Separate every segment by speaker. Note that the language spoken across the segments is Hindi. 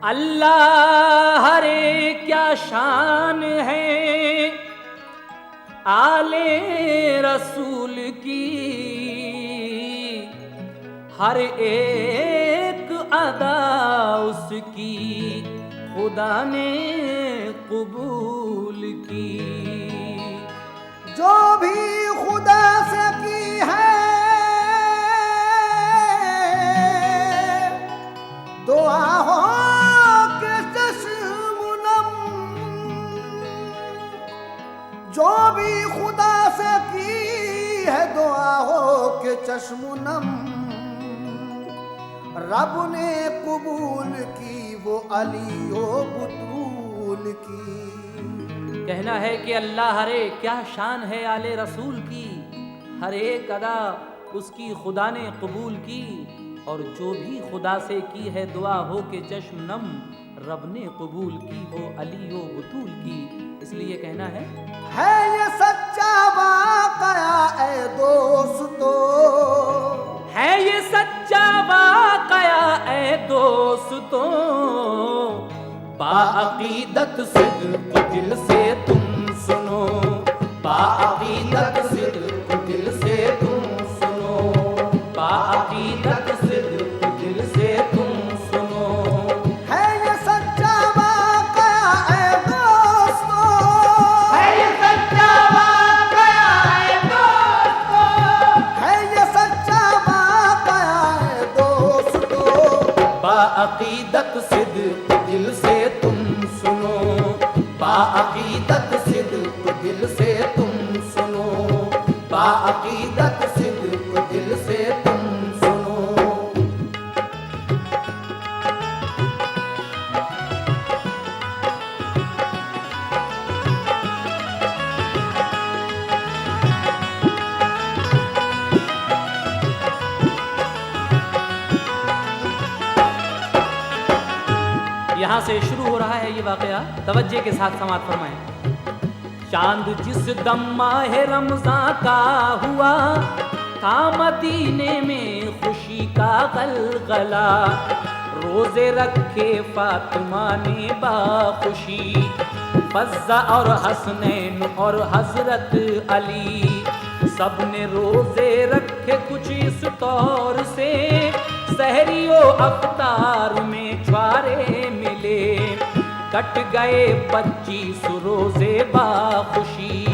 Speaker 1: अल्लाह रे क्या शान है आले रसूल की, हर एक अदा उसकी खुदा ने कबूल की।
Speaker 2: जो भी खुदा से की है दुआ हो के चश्मुनम, जो भी खुदा से की है दुआ हो के चश्मुनम, रब ने कबूल की वो अली ओ बुतूल की।
Speaker 1: कहना है कि अल्लाह रे क्या शान है आले रसूल की, हर एक अदा उसकी खुदा ने कबूल की, और जो भी खुदा से की है दुआ हो के चश्म नम, रब ने कबूल की वो अली ओ बुतूल की। इसलिए कहना है
Speaker 2: ये सच्चा वाक़या ए दोस्तों,
Speaker 1: है ये सच्चा वाक़या ए दोस्तों, बाअक़ीदत सिद्क़ दिल से तुम सुनो, बाअक़ीदत सिद्क़ दिल से तुम सुनो, बाअक़ीदत सिद्क़ दिल से तुम सुनो।
Speaker 2: है ये सच्चा वाक़या ए दोस्तों,
Speaker 1: है ये सच्चा वाक़या ए दोस्तों,
Speaker 2: है ये सच्चा वाक़या ए दोस्तों,
Speaker 1: बाअक़ीदत सिद्क़ दिल से तुम सुनो, बाअक़ीदत सिद्क़ दिल से तुम सुनो, बाअक़ीदत सिद्क़ दिल से तुम सुनो। यहाँ से शुरू हो रहा है ये वाक़या, तवज्जे के साथ समाअत फरमाएं। चांद जिस दम माहे रमज़ां का हुआ था मदीने में खुशी का गलगला, रोजे रखे फातिमा ने बाखुशी, फज़्ज़ा और हसनैन और हज़रत अली, सब ने रोजे रखे कुछ इस तौर से, सहरियो अफ्तार में छुआरे मिले, कट गए 25 रोजे बाखुशी,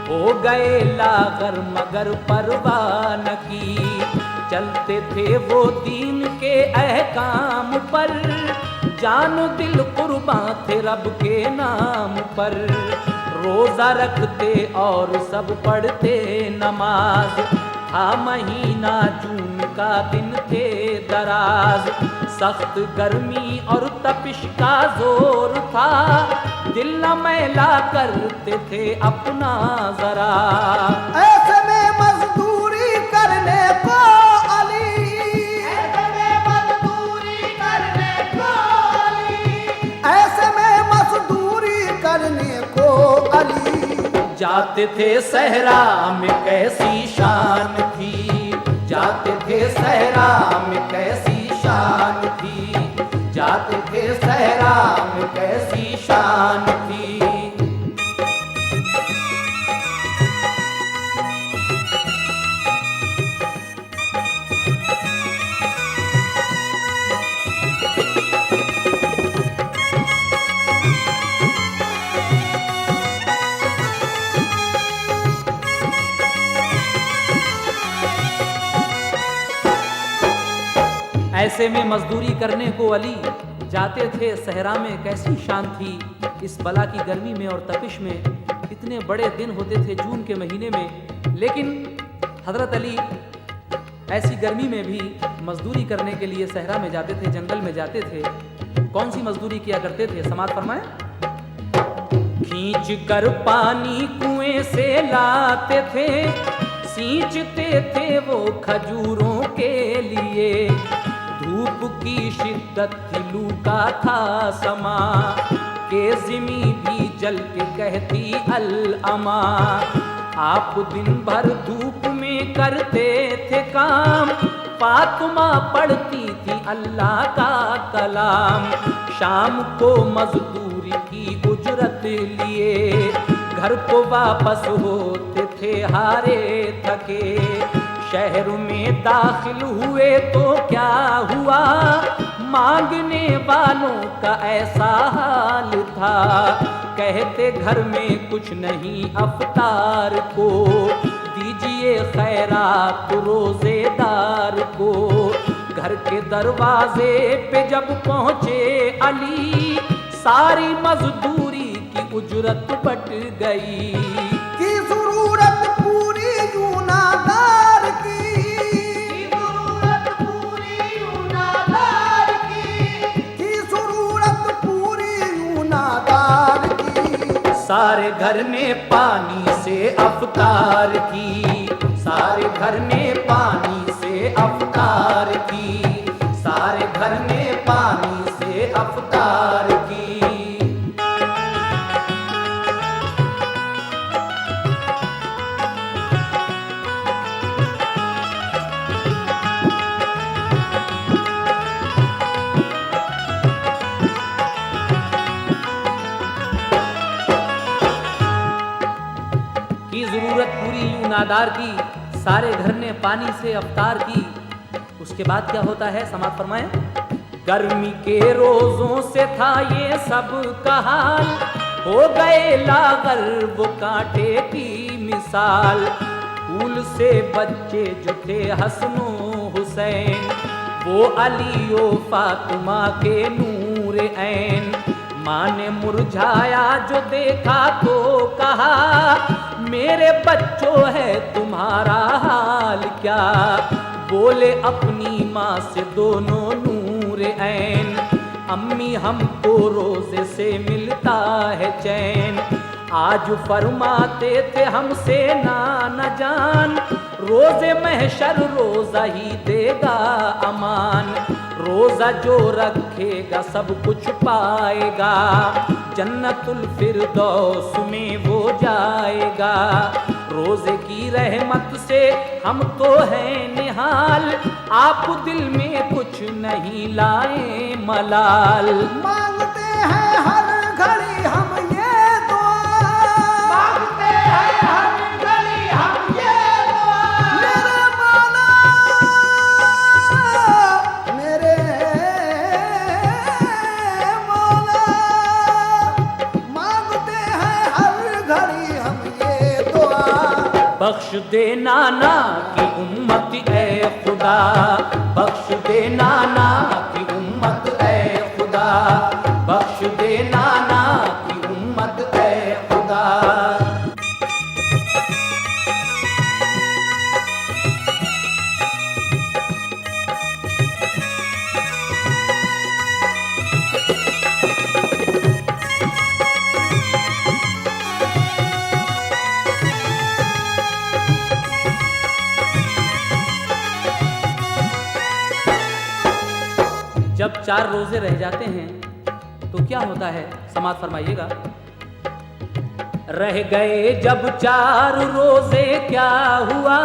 Speaker 1: हो गए लागर मगर परवाह न की, चलते थे वो दीन के अहकाम पर, जानो दिल कुर्बान थे रब के नाम पर, रोजा रखते और सब पढ़ते नमाज, था महीना जून का दिन थे दराज, सख्त गर्मी और तपिश का जोर था, दिल न मैला करते थे अपना जरा,
Speaker 2: ऐसे में मजदूरी करने को अली, ऐसे में मजदूरी करने को अली, ऐसे में मजदूरी करने को अली,
Speaker 1: जाते थे सहरा में कैसी शान थी, जाते थे सहरा में कैसी शान थी, जाते थे सहरा में कैसी शान थी। ऐसे में मजदूरी करने को अली, जाते थे सहरा में कैसी शान थी, इस बला की गर्मी में और तपिश में, इतने बड़े दिन होते थे जून के महीने में, लेकिन हजरत अली ऐसी गर्मी में भी मजदूरी करने के लिए सहरा में जाते थे, जंगल में जाते थे। कौन सी मजदूरी किया करते थे, समाअत फरमाएं। खींच कर पानी कुएं से लाते थे, सींचते थे वो खजूरों के लिए, धूप की शिद्दत थी लू का था समा, के जिमी भी जल के कहती अल अमा, आप दिन भर धूप में करते थे काम, फातिमा पढ़ती थी अल्लाह का कलाम। शाम को मजदूरी की उजरत लिए घर को वापस होते थे हारे थके। शहर में दाखिल हुए तो क्या हुआ, मांगने वालों का ऐसा हाल था। कहते घर में कुछ नहीं अफ्तार को, दीजिए खैरात रोजेदार को। घर के दरवाजे पे जब पहुंचे अली, सारी मजदूरी की उजरत बट गई।
Speaker 2: की जरूरत पूरी यूनादार की, जरूरत पूरी यूनादार की जरूरत पूरी यूनादार की।
Speaker 1: सारे घर ने पानी से अफ्तार की, सारे घर ने पानी से अफ्तार की, सारे घर ने पानी से अफ्तार की। जरूरत पूरी यूनादार की, सारे घर ने पानी से अफ्तार की। उसके बाद क्या होता है, समाप्त फरमाएं। गर्मी के रोजों से था ये सब का हाल, हो गए लागर वो कांटे की मिसाल। फूल से बच्चे जो थे हसनो हुसैन, वो अली ओ फातिमा के नूर ऐन। माँ ने मुरझाया जो देखा तो कहा, मेरे बच्चों है तुम्हारा हाल क्या। बोले अपनी माँ से दोनों नूर ऐन, अम्मी हमको रोजे से मिलता है चैन। आज फरमाते थे हमसे नाना जान, रोजे महशर रोजा ही देगा अमान। रोजा जो रखेगा सब कुछ पाएगा, जन्नतुल फिरदौस में वो जाएगा। रोजे की रहमत से हम तो हैं निहाल, आप दिल में कुछ नहीं लाए मलाल।
Speaker 2: मांगते हैं हर घड़ी हम ये दुआ, मांगते हैं हर घड़ी हम ये दुआ। मेरे मौला, मेरे मौला, मांगते हैं हर घड़ी हम ये दुआ।
Speaker 1: बख्श दे नाना की उम्मत ए खुदा, बख्श दे नाना की उम्मत ए खुदा, बख्श दे नाना की उम्मत ए खुदा। जब 4 रोजे रह जाते हैं तो क्या होता है, समाप्त फरमाइएगा। रह गए जब 4 रोजे क्या हुआ,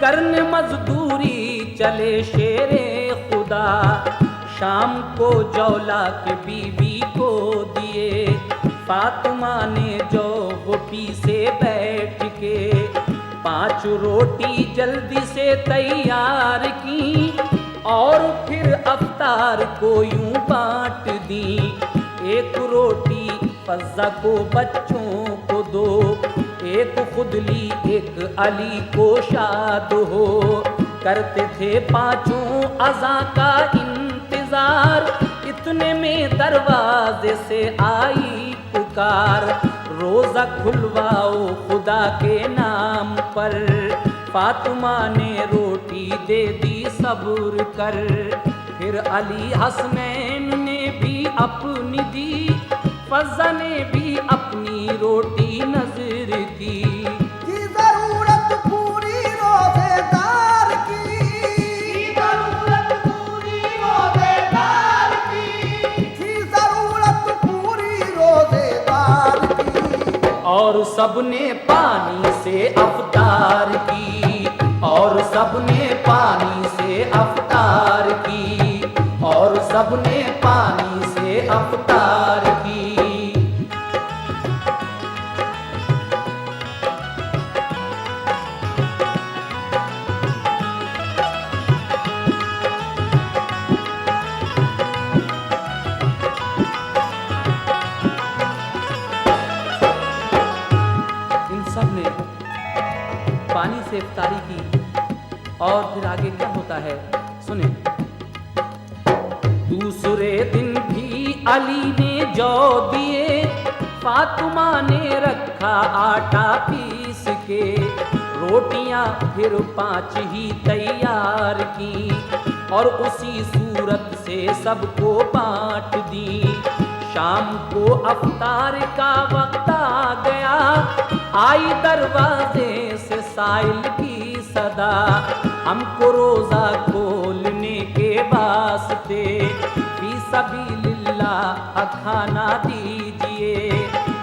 Speaker 1: करने मजदूरी चले शेरे खुदा। शाम को जौला के बीवी को दिए, फातिमा ने जो वो पीसे बैठ के। 5 रोटी जल्दी से तैयार की, और फिर अफ्तार को यूं बांट दी। 1 रोटी फज्जा को बच्चों को दो, 1 खुद ली 1 अली को शाद हो। करते थे 5 अज़ां का इंतजार, इतने में दरवाजे से आई पुकार। रोजा खुलवाओ खुदा के नाम पर, फातिमा ने रोटी दे दी सब्र कर। फिर अली हसनैन ने भी अपनी दी, फज़्ज़ा ने भी अपनी रोटी नजर की।
Speaker 2: जरूरत पूरी रोजेदार की, जरूरत पूरी रोजेदार की, जरूरत पूरी रोजेदार की।
Speaker 1: और सबने पानी से अफ्तार की, और सबने पानी से अफ्तार की। सबने पानी से अवतार की। इन सब ने पानी से इफ्तारी की और फिर आगे क्या होता है सुने। दूसरे दिन भी अली ने जौ दिए, फातिमा ने रखा आटा पीस के, रोटियां फिर 5 ही तैयार की और उसी सूरत से सबको बांट दी। शाम को अफ्तार का वक्त आ गया, आई दरवाजे से साइल की सदा, हमको रोजा खोलने के वास्ते फी सबीलिल्लाह खाना दीजिए।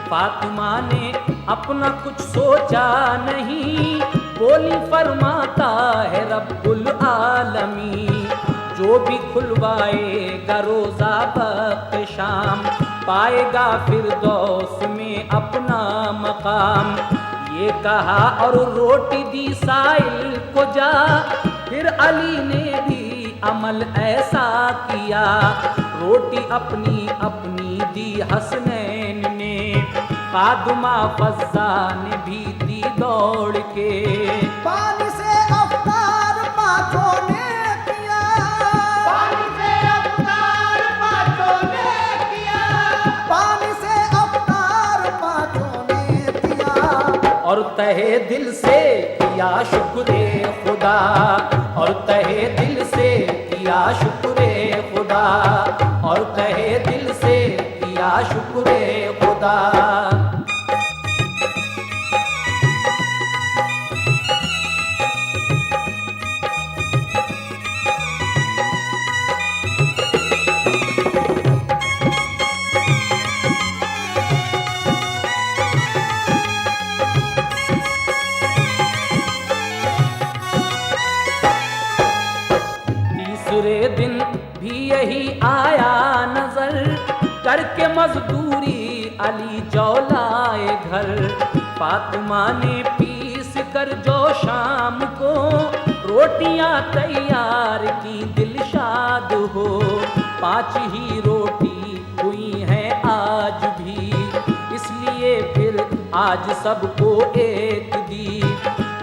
Speaker 1: फातिमा ने अपना कुछ सोचा नहीं, बोली फरमाता है रब्बुल आलमी, जो भी खुलवाएगा रोजा वक्त शाम, पाएगा फिरदौस में अपना मकाम। ये कहा और रोटी दी साइल को जा, फिर अली ने भी अमल ऐसा किया, रोटी अपनी अपनी दी हसनैन ने, फातिमा फज्जा ने भी दी दौड़ के।
Speaker 2: पानी से अफ्तार पाँचों ने किया, पानी से अफ्तार पाँचों ने किया, पानी से अफ्तार पाँचों ने किया।
Speaker 1: और तहे दिल से किया शुक्रे खुदा, और तहे दिल से किया शुक्रे खुदा, और तहे दिल से किया शुक्रे खुदा। दूसरे दिन भी यही आया नजर, करके मजदूरी अली जौ लाए घर। फातिमा ने पीस कर जो शाम को रोटियां तैयार की, दिलशाद हो 5 ही रोटी हुई हैं आज भी, इसलिए फिर आज सबको एक दी।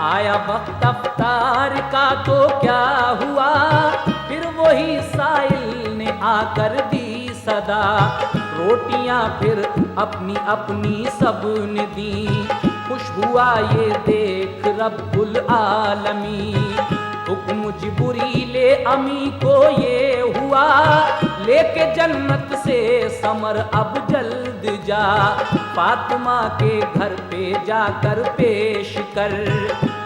Speaker 1: आया वक्त अफ्तार का तो क्या हुआ, फिर वही साइल ने आकर दी सदा, रोटियां फिर अपनी अपनी सब ने दी। खुश हुआ ये देख रब्बुल आलमी, हुक्म जिब्रीले अमी को ये हुआ, लेके जन्नत से समर अब जल्द जा, फातिमा के घर पे जाकर पेश कर,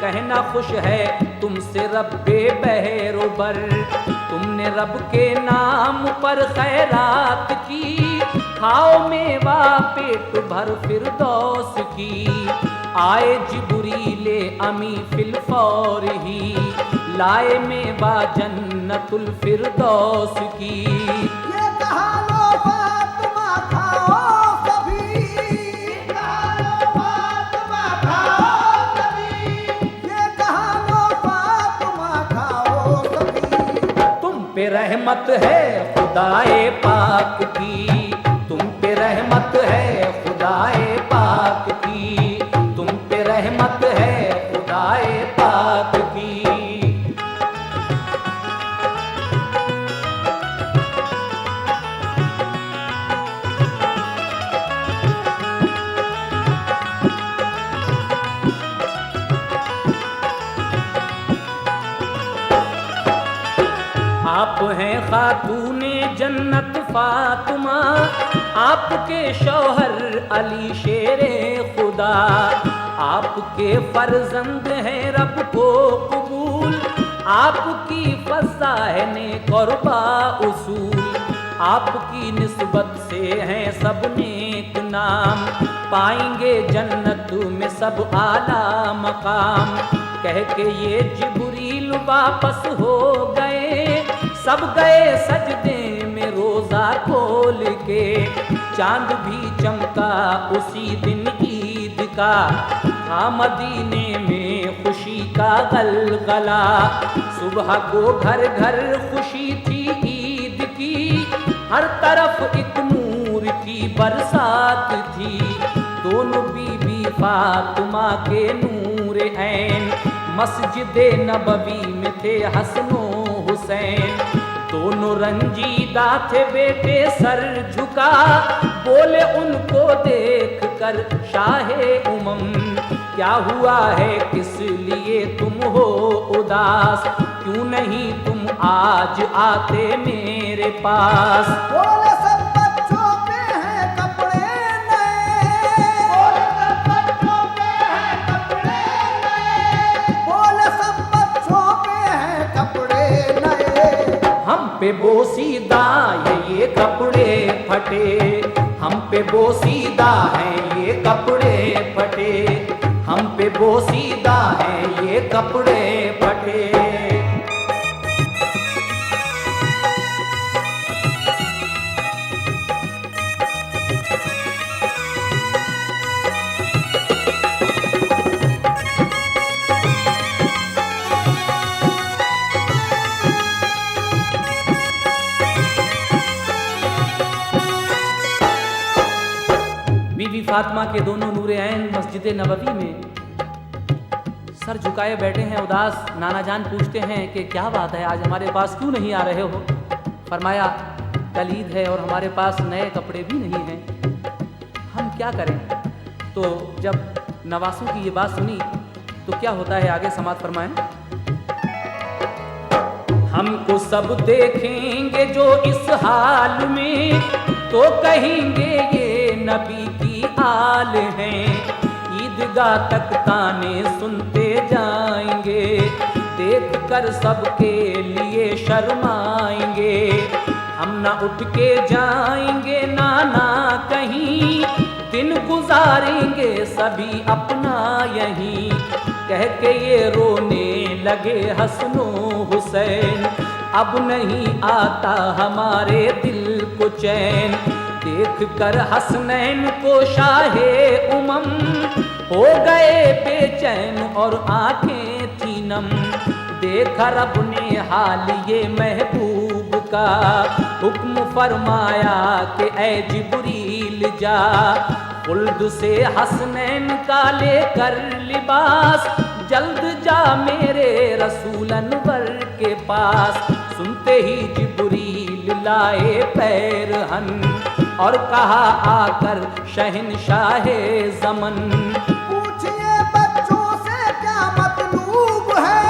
Speaker 1: कहना खुश है तुमसे रब्बे बहरोबर, तुमने रब के नाम पर खैरात की, खाओ मेवा पेट भर फिरदौस की। आए जिब्रीले अमी फिल फौर ही, लाए मेवा जन्नतुल फिरदौस की।
Speaker 2: ये कहा लो फातिमा खाओ कभी, ये कहा लो फातिमा खाओ कभी, ये कहा लो फातिमा खाओ कभी।
Speaker 1: तुम पे रहमत है खुदाए पाक की, तुम पे रहमत है खुदाए पाक की, तुम पे रहमत है खुदाए पाक की। आप हैं खातूने जन्नत फातिमा, आपके शौहर अली शेरे खुदा, आपके फर्जंद हैं रब को कबूल, आपकी फज़ाइल क़ुरबा उसूल, आपकी निस्बत से हैं सब नेक नाम, पाएंगे जन्नत में सब आला मकाम। कह के ये जिब्रील वापस हो गए, सब गए सजदे में रोजा खोल के, चांद भी चमका उसी दिन ईद का, था मदीने में खुशी का गलगला। सुबह को घर घर खुशी थी ईद की, हर तरफ एक नूर की बरसात थी। दोनों बीबी फातिमा के नूर ऐन, मस्जिद नबवी में थे हसनो हुसैन। दोनों रंजीदा थे बेटे सर झुका, बोले उनको देख कर शाहे उमम, क्या हुआ है किस लिए तुम हो उदास, क्यों नहीं तुम आज आते मेरे पास।
Speaker 2: बोले सब बच्चों पे हैं कपड़े नए, बोले सब बच्चों पे हैं कपड़े नए, बोले सब बच्चों पे हैं कपड़े नए।
Speaker 1: हम पे बोसीदा ये कपड़े फटे, हम पे बोसीदा हैं ये कपड़े फटे, हम पे बोसीदा हैं ये कपड़े फटे। बीबी फातिमा के दोनों नूरे ऐन मस्जिद नबवी में सर झुकाए बैठे हैं उदास। नाना जान पूछते हैं कि क्या बात है, आज हमारे पास क्यों नहीं आ रहे हो। फरमाया कल ईद है और हमारे पास नए कपड़े भी नहीं हैं, हम क्या करें। तो जब नवासों की ये बात सुनी तो क्या होता है आगे समात फरमाएं। हमको सब देखेंगे जो इस हाल में, तो कहेंगे ये नबी की आल हैं। ईदगाह तक ताने सुनते जाएंगे, देख कर सबके लिए शर्माएंगे। हम ना उठ के जाएंगे नाना कहीं, दिन गुजारेंगे सभी अपना यहीं। कह के ये रोने लगे हसनो हुसैन, अब नहीं आता हमारे दिल को चैन। देख कर हसनैन को शाहे उमम, हो गए बेचैन और आंखें थी नम। देखा रब ने हाल ये महबूब का, हुक्म फरमाया कि ऐ जिब्रील जा। खुल्द से हसनैन का लेकर लिबास, जल्द जा मेरे रसूल अनवर के पास। सुनते ही जिब्रील लाए पैरहन, और कहा आकर शहंशाहे ज़मन।
Speaker 2: पूछिए बच्चों से क्या मतलूब है,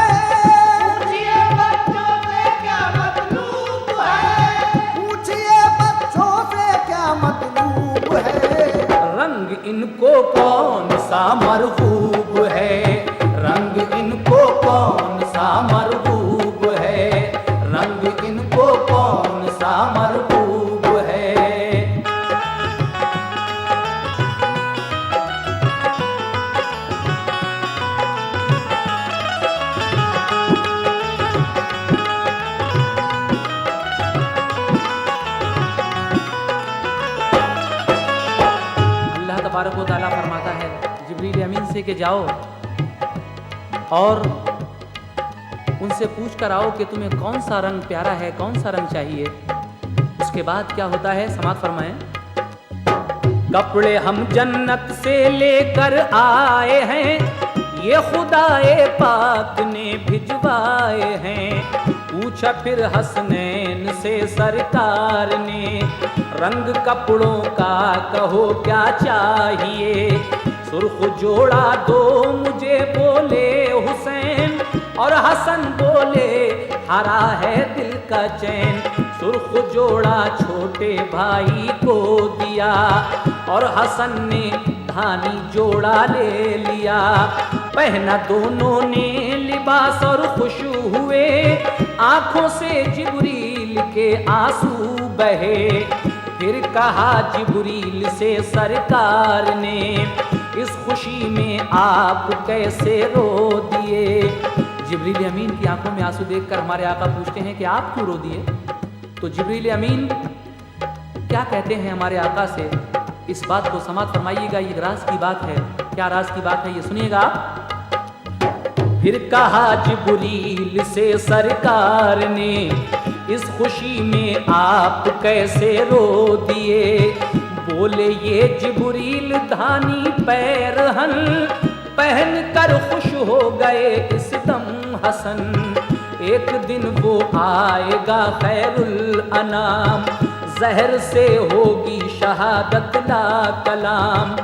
Speaker 2: पूछिए बच्चों से क्या मतलूब है, पूछिए बच्चों से क्या मतलूब है।
Speaker 1: रंग इनको कौन सा मरगूब है, रंग इनको कौन सा मरगूब है, रंग इनको कौन सा मरगूब है। अल्लाह तबारक व तआला फरमाता है जिब्रील अमीन से कि जाओ और उनसे पूछ कर आओ कि तुम्हें कौन सा रंग प्यारा है, कौन सा रंग चाहिए। उसके बाद क्या होता है समात फरमाएं। कपड़े हम जन्नत से लेकर आए हैं, ये खुदाए पाक ने भिजवाए हैं। पूछा फिर हसनैन से सरकार ने, रंग कपड़ों का कहो क्या चाहिए। सुर्ख जोड़ा दो मुझे बोले हुसैन, और हसन बोले हरा है दिल का चैन। सुर्ख जोड़ा छोटे भाई को दिया, और हसन ने धानी जोड़ा ले लिया। पहना दोनों ने लिबास और खुश हुए, आंखों से जिब्रील के आंसू बहे। फिर कहा जिब्रील से सरकार ने, इस खुशी में आप कैसे रो दिए। जिब्रील अमीन की आंखों में आंसू देखकर हमारे आका पूछते हैं कि आप क्यों रो दिए। तो जिब्रील अमीन क्या कहते हैं हमारे आका से, इस बात को समाप्त फरमाइएगा। ये राज की बात है। क्या राज की बात है ये सुनिएगा आप। फिर कहा जिब्रील से सरकार ने, इस खुशी में आप कैसे रो दिए। बोले ये जिब्रील धानी पैरहन पहन कर खुश हो गए इस दम हसन। एक दिन वो आएगा खैरुल अनाम, जहर से होगी शहादत ला कलाम।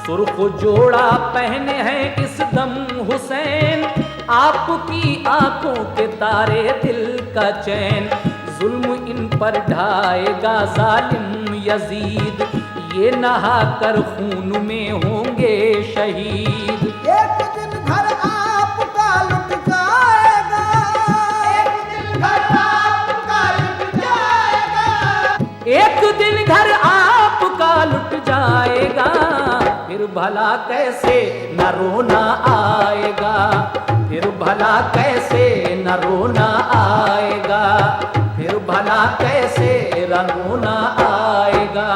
Speaker 1: सुर्ख जोड़ा पहने हैं इस दम हुसैन, आपकी आंखों के तारे दिल का चैन। जुल्म इन पर ढाएगा जालिम यजीद, ये नहा कर खून में होंगे शहीद।
Speaker 2: एक दिन घर आपका लुट जाएगा, एक दिन घर आपका लुट जाएगा,
Speaker 1: एक दिन घर आपका लुट जाएगा। फिर भला कैसे न रोना आएगा, फिर भला कैसे न रोना आएगा, फिर भला कैसे न रोना आएगा।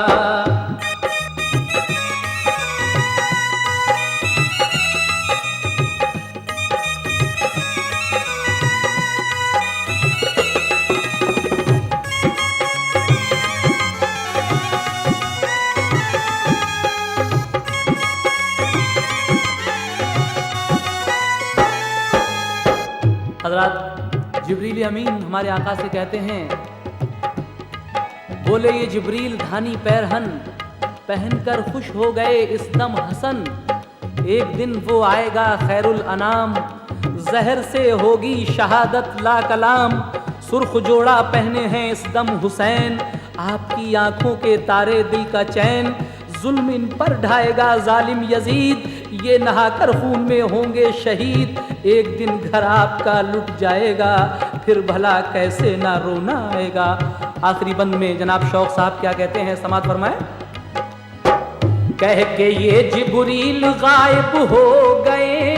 Speaker 1: हज़रत जिब्रील अमीन हमारे आका से कहते हैं, बोले ये जिब्रील धानी पैरहन पहनकर खुश हो गए इस दम हसन। एक दिन वो आएगा खैरुल अनाम, जहर से होगी शहादत ला कलाम। सुर्ख जोड़ा पहने हैं इस दम हुसैन, आपकी आंखों के तारे दिल का चैन। जुल्म इन पर ढाएगा जालिम यजीद, ये नहाकर खून में होंगे शहीद। एक दिन घर आपका लुट जाएगा, फिर भला कैसे ना रोना आएगा। आखिरी बंद में जनाब शौक साहब क्या कहते हैं, समात फरमाए। कह के ये जिब्रील गायब हो गए,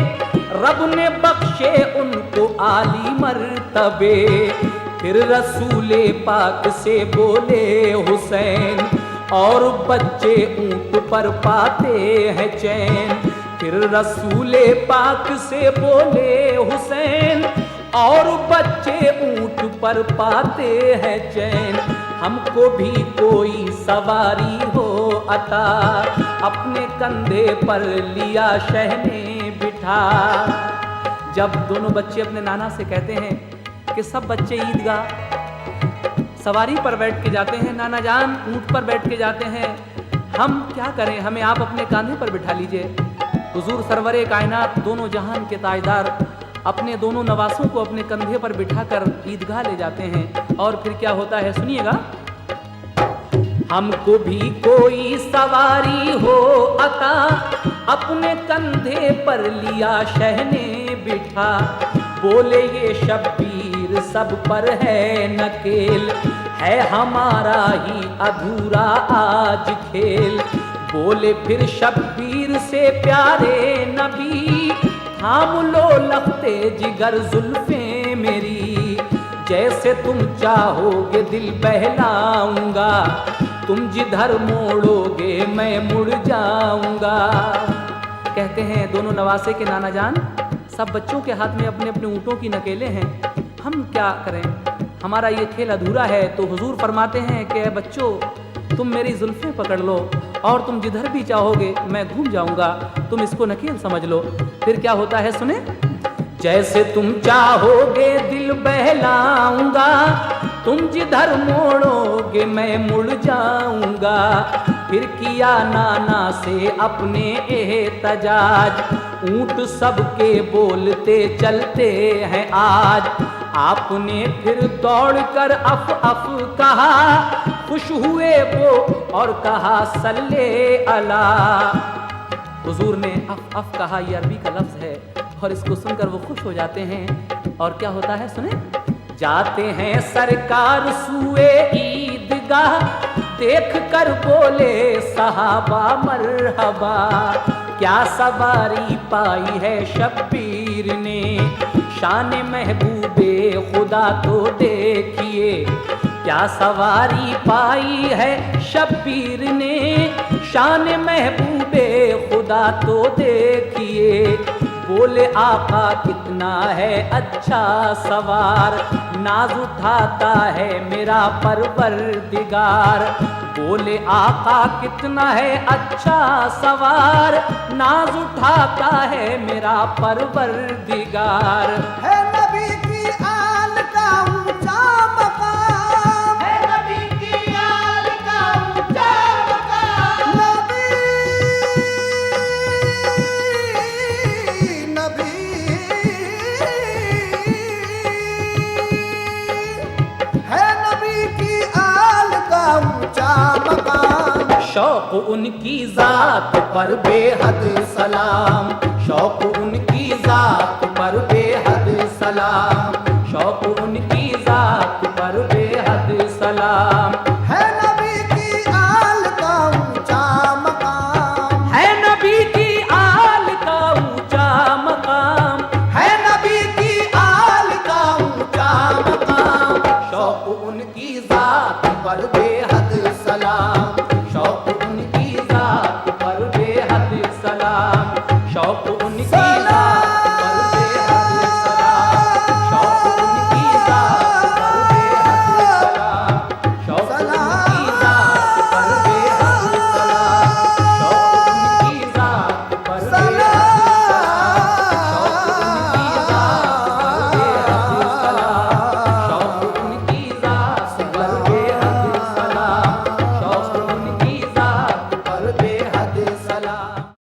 Speaker 1: रब ने बख्शे उनको आली मर्तबे। फिर रसूले पाक से बोले हुसैन, और बच्चे ऊंट पर पाते हैं चैन। फिर रसूले पाक से बोले हुसैन, और बच्चे ऊंट पर पाते हैं चैन। हमको भी कोई सवारी हो अता, अपने कंधे पर लिया शहने बिठा। जब दोनों बच्चे अपने नाना से कहते हैं कि सब बच्चे ईदगाह सवारी पर बैठ के जाते हैं, नाना जान ऊंट पर बैठ के जाते हैं, हम क्या करें, हमें आप अपने कांधे पर बिठा लीजिए। हुजूर सरवरे कायनात दोनों जहान के ताजदार अपने दोनों नवासों को अपने कंधे पर बिठाकर ईदगाह ले जाते हैं। और फिर क्या होता है सुनिएगा। हमको भी कोई सवारी हो अता, अपने कंधे पर लिया शहने बिठा। बोले ये शब्बीर सब पर है नकेल, है हमारा ही अधूरा आज खेल। बोले फिर शब्बीर से प्यारे नबी, थाम लो लखते जिगर जुल्फे मेरी। जैसे तुम चाहोगे दिल बहलाऊंगा, तुम जिधर मोड़ोगे मैं मुड़ जाऊंगा। कहते हैं दोनों नवासे के नाना जान, सब बच्चों के हाथ में अपने अपने ऊँटों की नकेलें हैं, हम क्या करें, हमारा ये खेल अधूरा है। तो हुजूर फरमाते हैं कि बच्चों तुम मेरी जुल्फें पकड़ लो, और तुम जिधर भी चाहोगे मैं घूम जाऊंगा, तुम इसको नकेल समझ लो। फिर क्या होता है सुने। जैसे तुम चाहोगे दिल बहलाऊंगा, तुम जिधर मोड़ोगे मैं मुड़ जाऊंगा। फिर किया नाना से अपने एहतजाज, ऊंट सबके बोलते चलते हैं आज। आपने फिर दौड़कर अफ अफ कहा, खुश हुए वो और कहा सल्ले अला। हुजूर ने अफ अफ कहा, ये अरबी का लफ्ज है, और इसको सुनकर वो खुश हो जाते हैं। और क्या होता है सुने। जाते हैं सरकार सुए ईदगाह, देख कर बोले सहाबा मरहबा। क्या सवारी पाई है शब्बीर ने, शान महबूबे खुदा तो देखिए। क्या सवारी पाई है शब्बीर ने, शान महबूबे खुदा तो देखिए। बोले आका कितना है अच्छा सवार, नाज उठाता है मेरा परवरदिगार। बोले आका कितना है अच्छा सवार, नाज उठाता है मेरा परवरदिगार।
Speaker 2: है नबी की आल का ऊंचा मकाम, है नबी की आल का ऊंचा मकाम। है नबी की आल का ऊंचा मकाम।
Speaker 1: शौक उनकी जात पर बेहद सलाम, शौक उनकी जात पर बेहद सलाम, शौक उनकी जात पर बेहद सलाम।